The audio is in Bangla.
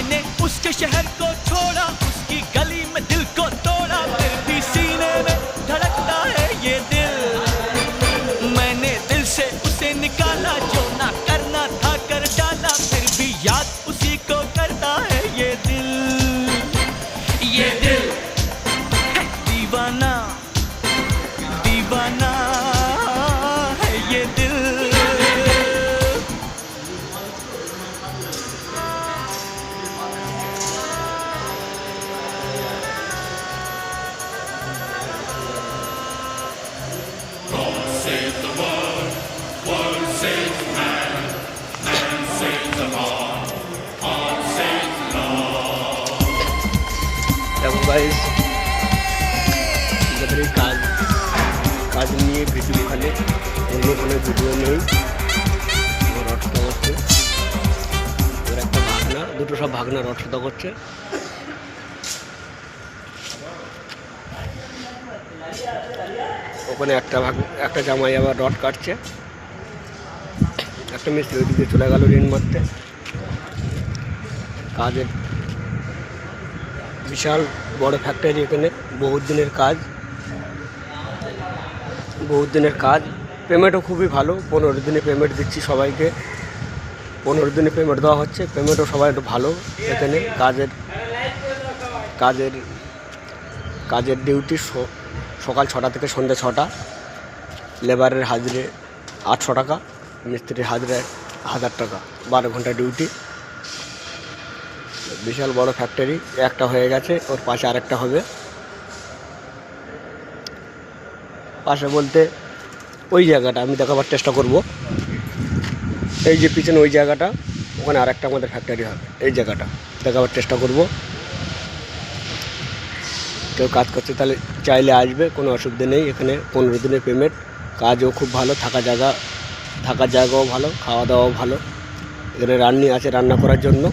मैंने उसके शहर को छोड़ा, उसकी गली में दिल को तोड़ा, फिर भी सीने में धड़कता है ये दिल। मैंने दिल से उसे निकाला, जो ना करना था कर डाला, फिर भी याद उसी को करता है ये दिल। ये दिल है दीवाना, दीवाना है ये दिल। দেখো গাইস, আমাদের এই কাজ নিয়ে ভিডিও, এখানে অন্য কোনো ভিডিও নেই। রড সুতা করছে, ওর একটা ভাগনা, দুটো সব ভাগনা রড সুতা করছে। ওখানে একটা জামাই আবার রড কাটছে, একটা মিস্ত্রি ওইদিকে চলে গেল ঋণ মারতে। কাজের বিশাল বড় ফ্যাক্টরি, এখানে বহুত দিনের কাজ। পেমেন্টও খুবই ভালো, 15 দিনে পেমেন্ট দিচ্ছি সবাইকে, 15 দিনে পেমেন্ট দেওয়া হচ্ছে। পেমেন্টও সবাই একটু ভালো। এখানে কাজের ডিউটি সকাল 6টা থেকে সন্ধ্যা 6টা। লেবারের হাজিরে 800 টাকা, মিস্ত্রির হাজিরে 1000 টাকা, 12 ঘন্টা ডিউটি। বিশাল বড় ফ্যাক্টরি, একটা হয়ে গেছে, ওর পাশে আরেকটা হবে। পাশে বলতে ওই জায়গাটা আমি দেখাবার চেষ্টা করব। এই যে পিছনে ওই জায়গাটা, ওখানে আরেকটা আমাদের ফ্যাক্টরি হবে। এই জায়গাটা দেখাবার চেষ্টা করব। কেউ কাজ করছে তাহলে চাইলে আসবে, কোনো অসুবিধা নেই। এখানে 15 দিনের পেমেন্ট, কাজও খুব ভালো, থাকার জায়গাও ভালো, খাওয়া দাওয়াও ভালো। এখানে রান্নি আছে রান্না করার জন্য।